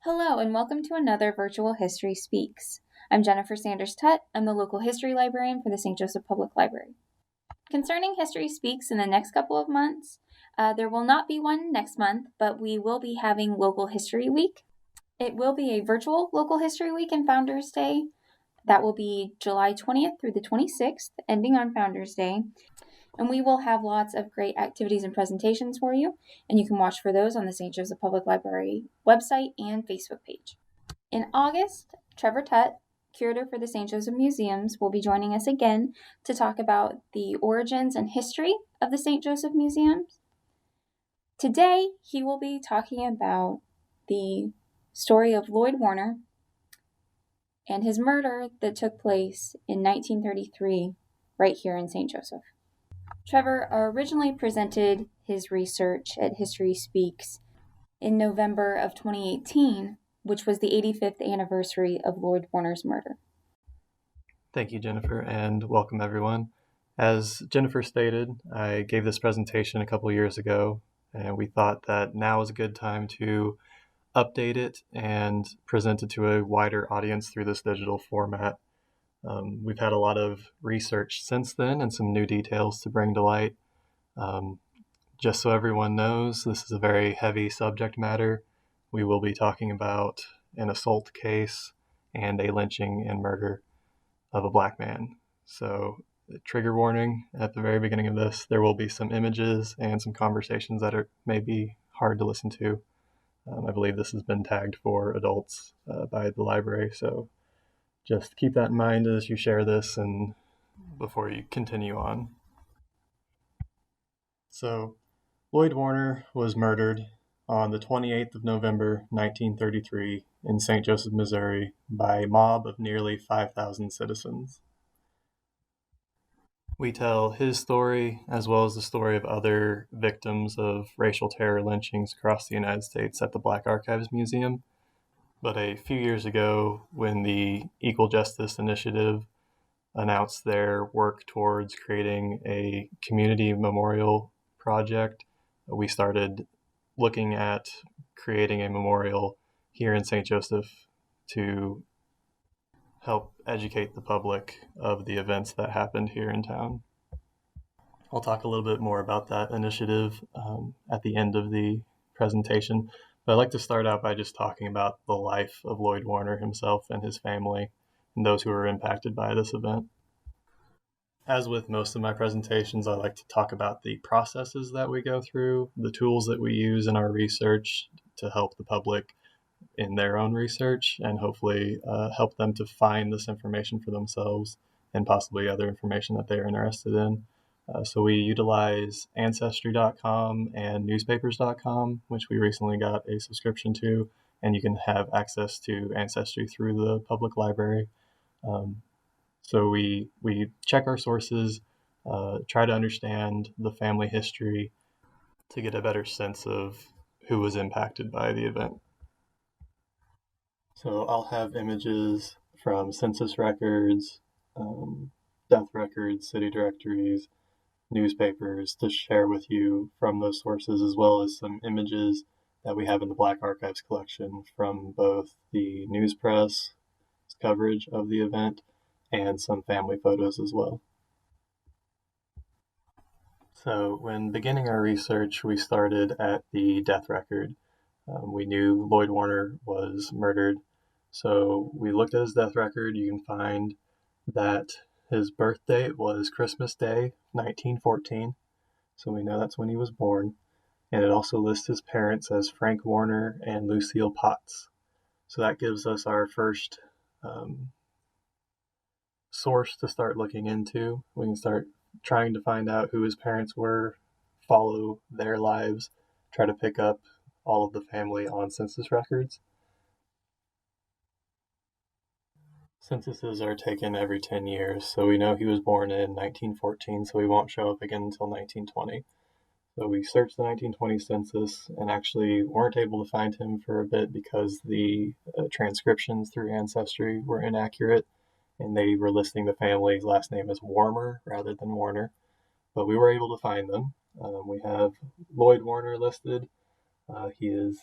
Hello, and welcome to another Virtual History Speaks. I'm Jennifer Sanders-Tutt. I'm the local history librarian for the St. Joseph Public Library. Concerning History Speaks in the next couple of months, there will not be one next month, but we will be having Local History Week. It will be a virtual Local History Week and Founders Day. That will be July 20th through the 26th, ending on Founders Day. And we will have lots of great activities and presentations for you, and you can watch for those on the St. Joseph Public Library website and Facebook page. In August, Trevor Tutt, curator for the St. Joseph Museums, will be joining us again to talk about the origins and history of the St. Joseph Museums. Today, he will be talking about the story of Lloyd Warner and his murder that took place in 1933 right here in St. Joseph. Trevor originally presented his research at History Speaks in November of 2018, which was the 85th anniversary of Lloyd Warner's murder. Thank you, Jennifer, and welcome everyone. As Jennifer stated, I gave this presentation a couple years ago, and we thought that now is a good time to update it and present it to a wider audience through this digital format. We've had a lot of research since then and some new details to bring to light. Just so everyone knows, this is a very heavy subject matter. We will be talking about an assault case and a lynching and murder of a black man. So, trigger warning at the very beginning of this, there will be some images and some conversations that may be hard to listen to. I believe this has been tagged for adults by the library, so just keep that in mind as you share this and before you continue on. So, Lloyd Warner was murdered on the 28th of November, 1933, in St. Joseph, Missouri, by a mob of nearly 5,000 citizens. We tell his story as well as the story of other victims of racial terror lynchings across the United States at the Black Archives Museum. But a few years ago, when the Equal Justice Initiative announced their work towards creating a community memorial project, we started looking at creating a memorial here in St. Joseph to help educate the public of the events that happened here in town. I'll talk a little bit more about that initiative at the end of the presentation, but I'd like to start out by just talking about the life of Lloyd Warner himself and his family and those who were impacted by this event. As with most of my presentations, I like to talk about the processes that we go through, the tools that we use in our research to help the public in their own research and hopefully help them to find this information for themselves and possibly other information that they're interested in. So we utilize Ancestry.com and newspapers.com, which we recently got a subscription to, and you can have access to Ancestry through the public library. So we check our sources, try to understand the family history to get a better sense of who was impacted by the event. So I'll have images from census records, death records, city directories, newspapers to share with you from those sources, as well as some images that we have in the Black Archives collection from both the news press coverage of the event and some family photos as well. So when beginning our research, we started at the death record. We knew Lloyd Warner was murdered, so we looked at his death record. You can find that his birth date was Christmas Day, 1914, so we know that's when he was born. And it also lists his parents as Frank Warner and Lucille Potts. So that gives us our first source to start looking into. We can start trying to find out who his parents were, follow their lives, try to pick up all of the family on census records. Censuses are taken every 10 years, so we know he was born in 1914, so he won't show up again until 1920. So we searched the 1920 census and actually weren't able to find him for a bit because the transcriptions through Ancestry were inaccurate, and they were listing the family's last name as Warmer rather than Warner. But we were able to find them. We have Lloyd Warner listed. He is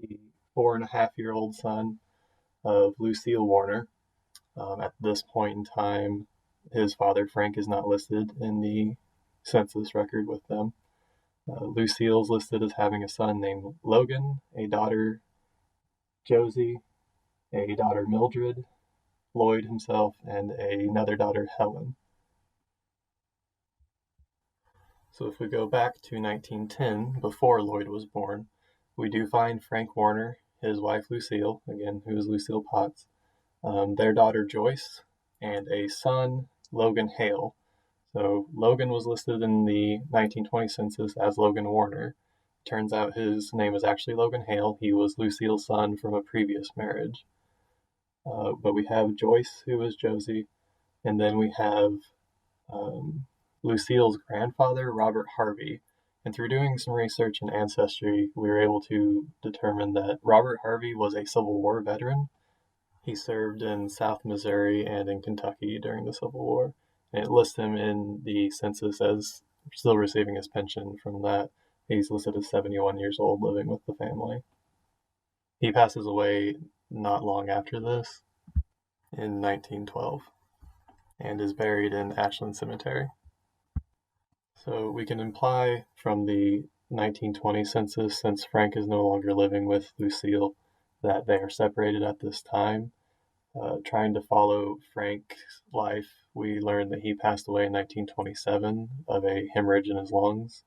the 4.5-year-old son of Lucille Warner. At this point in time, his father, Frank, is not listed in the census record with them. Lucille's listed as having a son named Logan, a daughter, Josie, a daughter, Mildred, Lloyd himself, and another daughter, Helen. So if we go back to 1910, before Lloyd was born, we do find Frank Warner, his wife Lucille, again, who is Lucille Potts, their daughter Joyce, and a son, Logan Hale. So Logan was listed in the 1920 census as Logan Warner. Turns out his name is actually Logan Hale. He was Lucille's son from a previous marriage. But we have Joyce, who is Josie, and then we have Lucille's grandfather, Robert Harvey. And through doing some research in Ancestry, we were able to determine that Robert Harvey was a Civil War veteran. He served in South Missouri and in Kentucky during the Civil War. And it lists him in the census as still receiving his pension from that. He's listed as 71 years old, living with the family. He passes away not long after this, in 1912, and is buried in Ashland Cemetery. So we can imply from the 1920 census, since Frank is no longer living with Lucille, that they are separated at this time. Trying to follow Frank's life, we learned that he passed away in 1927 of a hemorrhage in his lungs,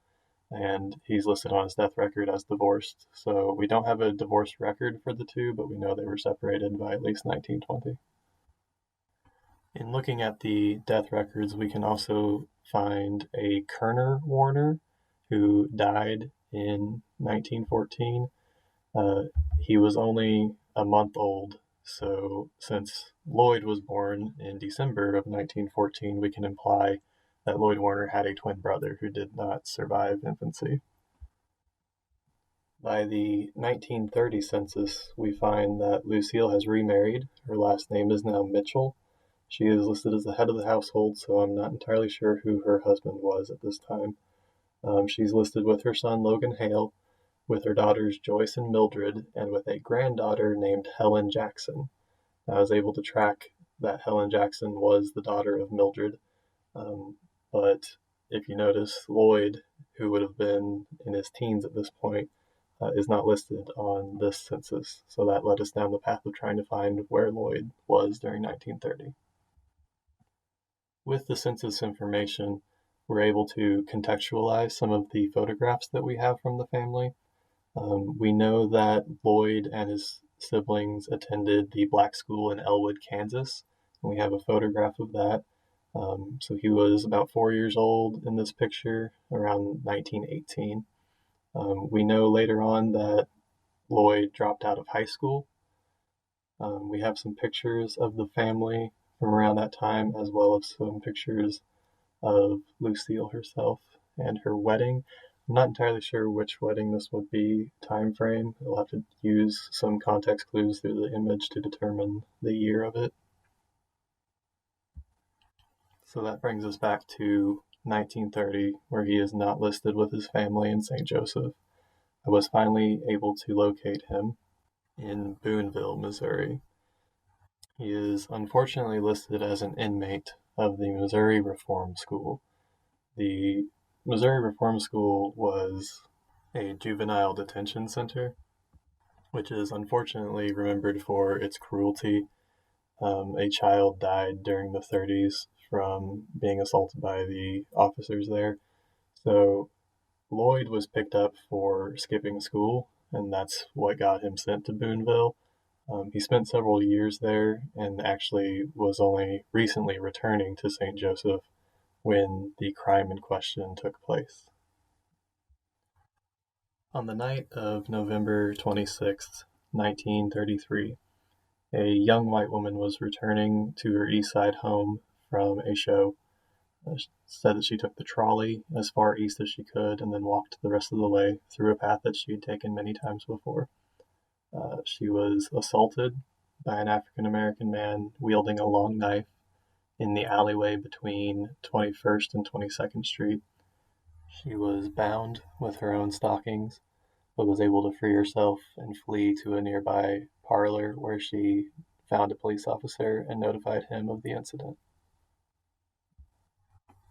and he's listed on his death record as divorced. So we don't have a divorce record for the two, but we know they were separated by at least 1920. In looking at the death records, we can also find a Kerner Warner who died in 1914. He was only a month old, so since Lloyd was born in December of 1914, we can imply that Lloyd Warner had a twin brother who did not survive infancy. By the 1930 census, we find that Lucille has remarried. Her last name is now Mitchell. She is listed as the head of the household, so I'm not entirely sure who her husband was at this time. She's listed with her son Logan Hale, with her daughters Joyce and Mildred, and with a granddaughter named Helen Jackson. I was able to track that Helen Jackson was the daughter of Mildred, but if you notice, Lloyd, who would have been in his teens at this point, is not listed on this census, so that led us down the path of trying to find where Lloyd was during 1930. With the census information, we're able to contextualize some of the photographs that we have from the family. We know that Lloyd and his siblings attended the black school in Elwood, Kansas. And we have a photograph of that. So he was about 4 years old in this picture, around 1918. We know later on that Lloyd dropped out of high school. We have some pictures of the family from around that time, as well as some pictures of Lucille herself and her wedding. I'm not entirely sure which wedding this would be time frame. We'll have to use some context clues through the image to determine the year of it. So that brings us back to 1930, where he is not listed with his family in St. Joseph. I was finally able to locate him in Boonville, Missouri. He is unfortunately listed as an inmate of the Missouri Reform School. The Missouri Reform School was a juvenile detention center, which is unfortunately remembered for its cruelty. A child died during the 30s from being assaulted by the officers there. So Lloyd was picked up for skipping school, and that's what got him sent to Boonville. He spent several years there and actually was only recently returning to St. Joseph when the crime in question took place. On the night of November 26, 1933, a young white woman was returning to her East Side home from a show. She said that she took the trolley as far east as she could and then walked the rest of the way through a path that she had taken many times before. She was assaulted by an African American man wielding a long knife in the alleyway between 21st and 22nd Street. She was bound with her own stockings, but was able to free herself and flee to a nearby parlor where she found a police officer and notified him of the incident.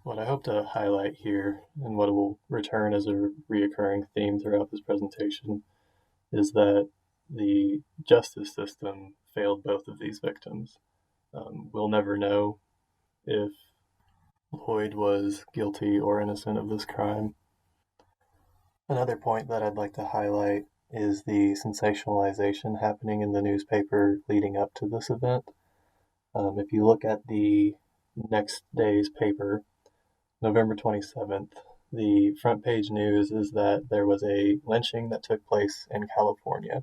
What I hope to highlight here, and what will return as a reoccurring theme throughout this presentation, is that the justice system failed both of these victims. We'll never know if Lloyd was guilty or innocent of this crime. Another point that I'd like to highlight is the sensationalization happening in the newspaper leading up to this event. If you look at the next day's paper, November 27th, the front page news is that there was a lynching that took place in California.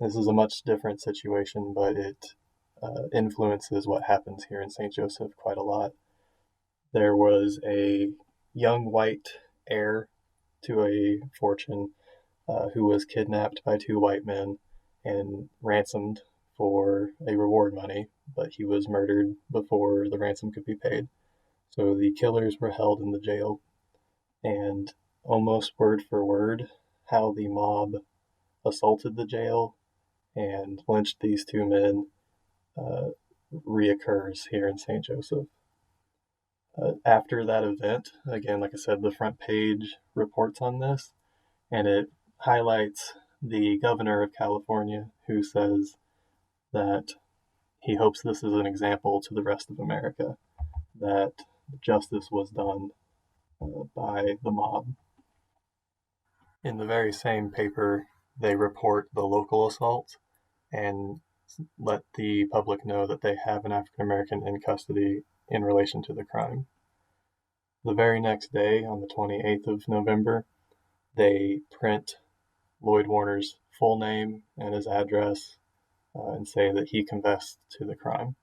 This is a much different situation, but it influences what happens here in St. Joseph quite a lot. There was a young white heir to a fortune who was kidnapped by two white men and ransomed for a reward money, but he was murdered before the ransom could be paid. So the killers were held in the jail, and almost word for word, how the mob assaulted the jail and lynched these two men reoccurs here in St. Joseph. After that event, again, like I said, the front page reports on this, and it highlights the governor of California who says that he hopes this is an example to the rest of America, that justice was done by the mob. In the very same paper, they report the local assault and let the public know that they have an African American in custody in relation to the crime. The very next day, on the 28th of November, they print Lloyd Warner's full name and his address and say that he confessed to the crime.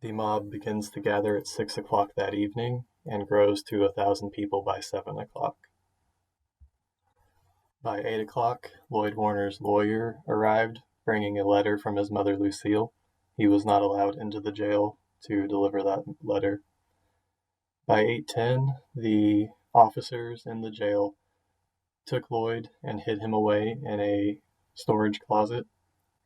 The mob begins to gather at 6 o'clock that evening and grows to 1,000 people by 7 o'clock. By 8 o'clock, Lloyd Warner's lawyer arrived, bringing a letter from his mother, Lucille. He was not allowed into the jail to deliver that letter. By 8:10, the officers in the jail took Lloyd and hid him away in a storage closet,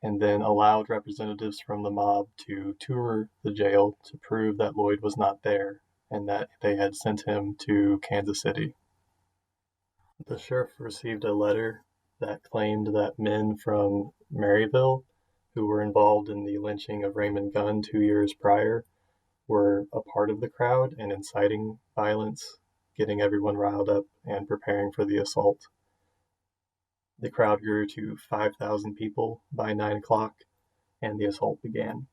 and then allowed representatives from the mob to tour the jail to prove that Lloyd was not there and that they had sent him to Kansas City. The sheriff received a letter that claimed that men from Maryville, who were involved in the lynching of Raymond Gunn 2 years prior, were a part of the crowd and inciting violence, getting everyone riled up and preparing for the assault. The crowd grew to 5,000 people by 9 o'clock, and the assault began.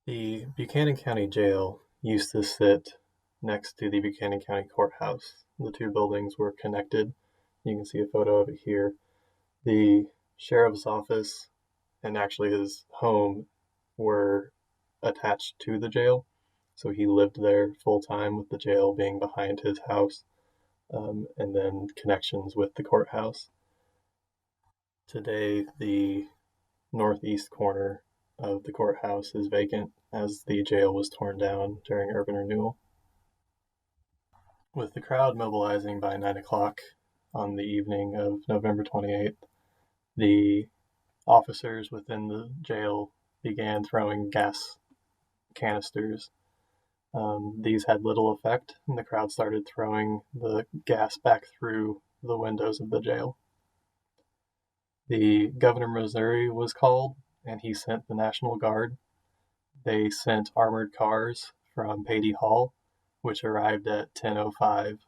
The Buchanan County Jail used to sit next to the Buchanan County Courthouse. The two buildings were connected. You can see a photo of it here. The sheriff's office and actually his home were attached to the jail, so he lived there full time with the jail being behind his house, and then connections with the courthouse. Today, the northeast corner of the courthouse is vacant as the jail was torn down during urban renewal. With the crowd mobilizing by 9 o'clock on the evening of November 28th, the officers within the jail began throwing gas canisters. These had little effect, and the crowd started throwing the gas back through the windows of the jail. The governor of Missouri was called, and he sent the National Guard. They sent armored cars from Patey Hall, which arrived at 10:05.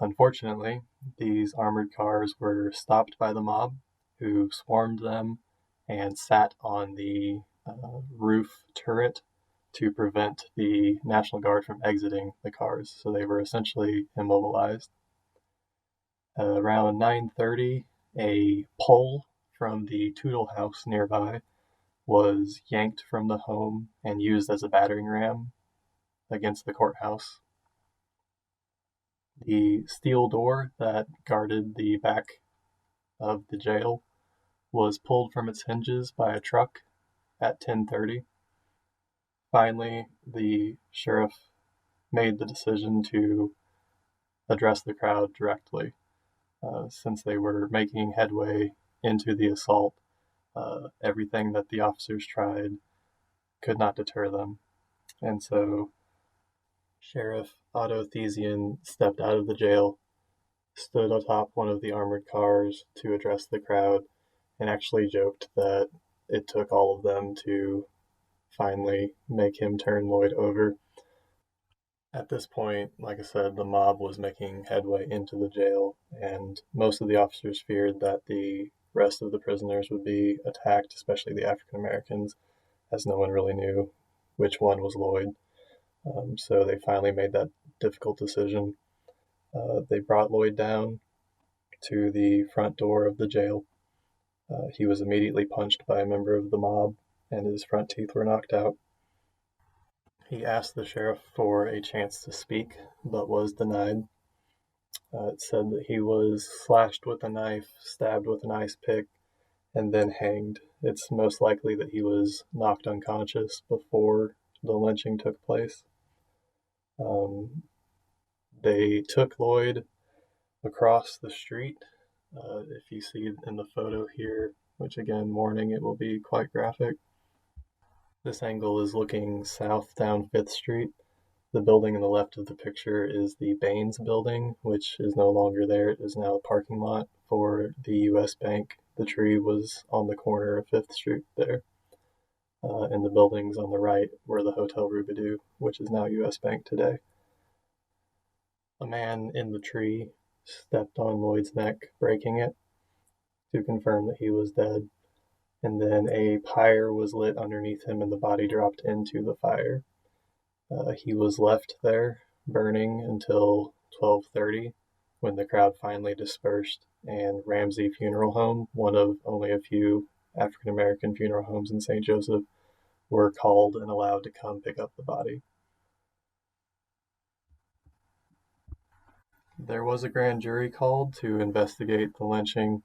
Unfortunately, these armored cars were stopped by the mob, who swarmed them and sat on the roof turret to prevent the National Guard from exiting the cars, so they were essentially immobilized. Around 9:30, a pole from the Tootle house nearby was yanked from the home and used as a battering ram against the courthouse. The steel door that guarded the back of the jail was pulled from its hinges by a truck at 10:30. Finally, the sheriff made the decision to address the crowd directly. since they were making headway into the assault. Everything that the officers tried could not deter them. And so Sheriff Otto Thesian stepped out of the jail, stood atop one of the armored cars to address the crowd, and actually joked that it took all of them to finally make him turn Lloyd over. At this point, like I said, the mob was making headway into the jail, and most of the officers feared that the rest of the prisoners would be attacked, especially the African Americans, as no one really knew which one was Lloyd. So they finally made that difficult decision. They brought Lloyd down to the front door of the jail. He was immediately punched by a member of the mob, and his front teeth were knocked out. He asked the sheriff for a chance to speak, but was denied. It said that he was slashed with a knife, stabbed with an ice pick, and then hanged. It's most likely that he was knocked unconscious before the lynching took place. They took Lloyd across the street. If you see in the photo here, which again, warning, it will be quite graphic. This angle is looking south down 5th Street. The building on the left of the picture is the Baines building, which is no longer there. It is now a parking lot for the U.S. Bank. The tree was on the corner of 5th Street there. And the buildings on the right were the Hotel Rubidoux, which is now U.S. Bank today. A man in the tree stepped on Lloyd's neck, breaking it to confirm that he was dead. And then a pyre was lit underneath him and the body dropped into the fire. He was left there burning until 12:30 when the crowd finally dispersed and Ramsey Funeral Home, one of only a few African American funeral homes in St. Joseph, were called and allowed to come pick up the body. There was a grand jury called to investigate the lynching.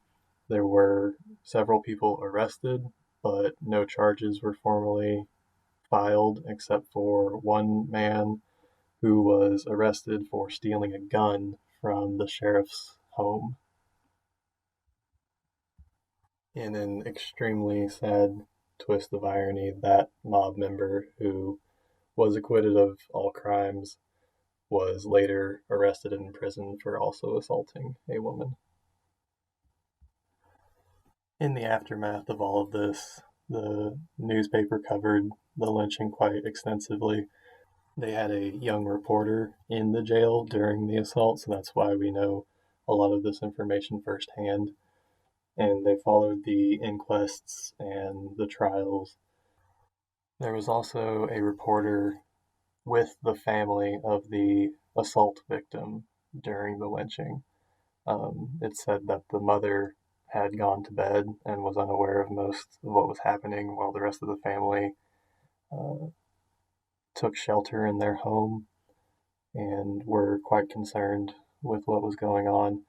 There were several people arrested, but no charges were formally filed except for one man who was arrested for stealing a gun from the sheriff's home. In an extremely sad twist of irony, that mob member who was acquitted of all crimes was later arrested and imprisoned for also assaulting a woman. In the aftermath of all of this, the newspaper covered the lynching quite extensively. They had a young reporter in the jail during the assault, so that's why we know a lot of this information firsthand. And they followed the inquests and the trials. There was also a reporter with the family of the assault victim during the lynching. It said that the mother had gone to bed and was unaware of most of what was happening while the rest of the family took shelter in their home and were quite concerned with what was going on.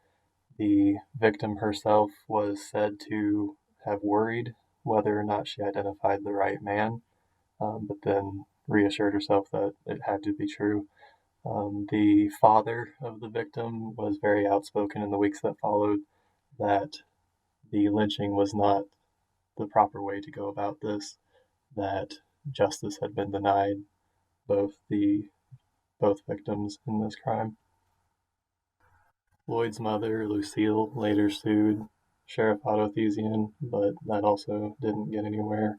The victim herself was said to have worried whether or not she identified the right man, but then reassured herself that it had to be true. The father of the victim was very outspoken in the weeks that followed that the lynching was not the proper way to go about this, that justice had been denied both victims in this crime. Lloyd's mother, Lucille, later sued Sheriff Otto Thesian, but that also didn't get anywhere.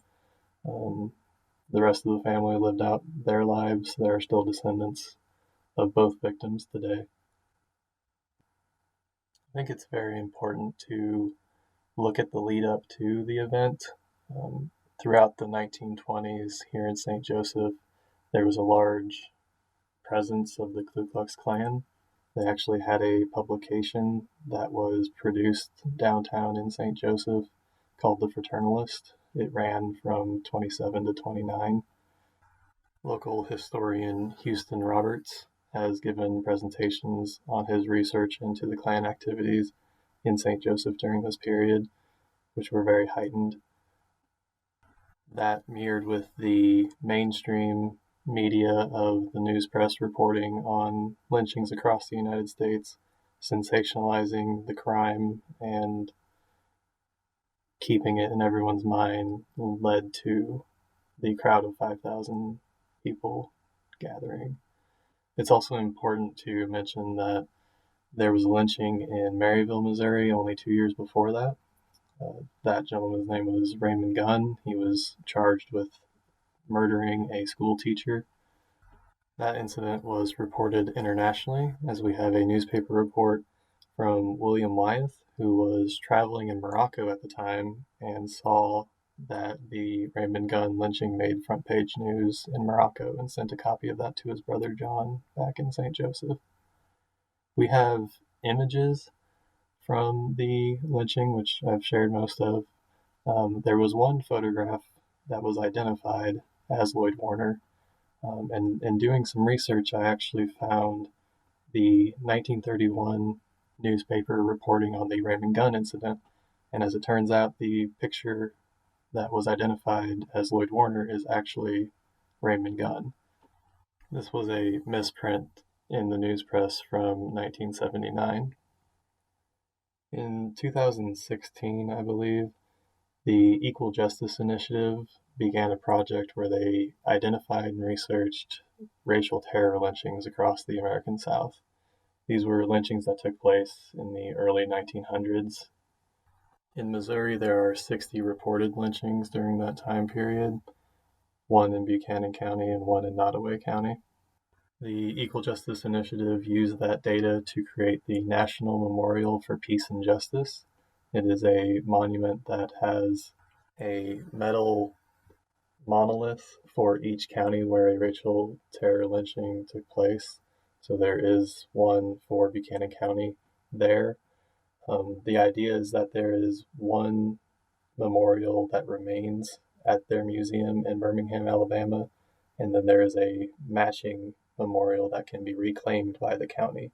The rest of the family lived out their lives. There are still descendants of both victims today. I think it's very important to look at the lead up to the event. Throughout the 1920s here in St. Joseph, there was a large presence of the Ku Klux Klan. They actually had a publication that was produced downtown in St. Joseph called The Fraternalist. It ran from 27 to 29. Local historian Houston Roberts has given presentations on his research into the Klan activities in St. Joseph during this period, which were very heightened. That mirrored with the mainstream media of the news press reporting on lynchings across the United States. sensationalizing the crime and keeping it in everyone's mind led to the crowd of 5,000 people gathering. It's also important to mention that there was a lynching in Maryville, Missouri, only 2 years before that. That gentleman's name was Raymond Gunn. He was charged with murdering a school teacher. That incident was reported internationally, as we have a newspaper report from William Wyeth, who was traveling in Morocco at the time and saw that the Raymond Gunn lynching made front page news in Morocco and sent a copy of that to his brother John back in St. Joseph. We have images from the lynching, which I've shared most of. There was one photograph that was identified as Lloyd Warner. And in doing some research, I actually found the 1931 newspaper reporting on the Raymond Gunn incident. And as it turns out, the picture that was identified as Lloyd Warner is actually Raymond Gunn. This was a misprint in the news press from 1979. In 2016, I believe, the Equal Justice Initiative began a project where they identified and researched racial terror lynchings across the American South. These were lynchings that took place in the early 1900s. In Missouri, there are 60 reported lynchings during that time period, one in Buchanan County and one in Nottoway County. The Equal Justice Initiative used that data to create the National Memorial for Peace and Justice. It is a monument that has a metal monolith for each county where a racial terror lynching took place. So there is one for Buchanan County there. The idea is that there is one memorial that remains at their museum in Birmingham, Alabama, and then there is a matching memorial that can be reclaimed by the county.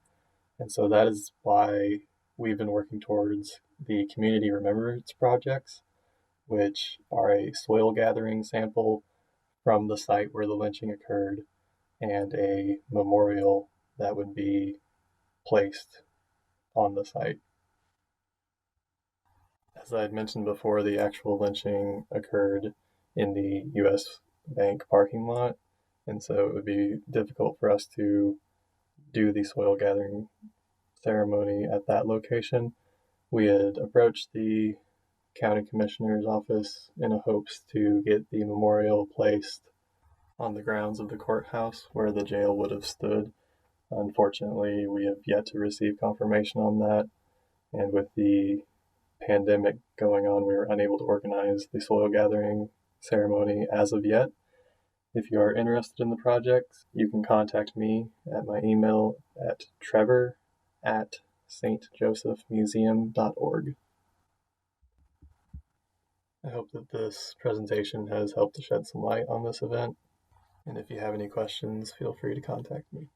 And so that is why we've been working towards the Community Remembrance Projects, which are a soil gathering sample from the site where the lynching occurred and a memorial that would be placed on the site. As I had mentioned before, the actual lynching occurred in the U.S. Bank parking lot, and so it would be difficult for us to do the soil gathering ceremony at that location. We had approached the county commissioner's office in hopes to get the memorial placed on the grounds of the courthouse where the jail would have stood. Unfortunately, we have yet to receive confirmation on that, and with the pandemic going on, we were unable to organize the soil gathering ceremony as of yet. If you are interested in the project, you can contact me at my email at trevor@stjosephmuseum.org. I hope that this presentation has helped to shed some light on this event, and if you have any questions, feel free to contact me.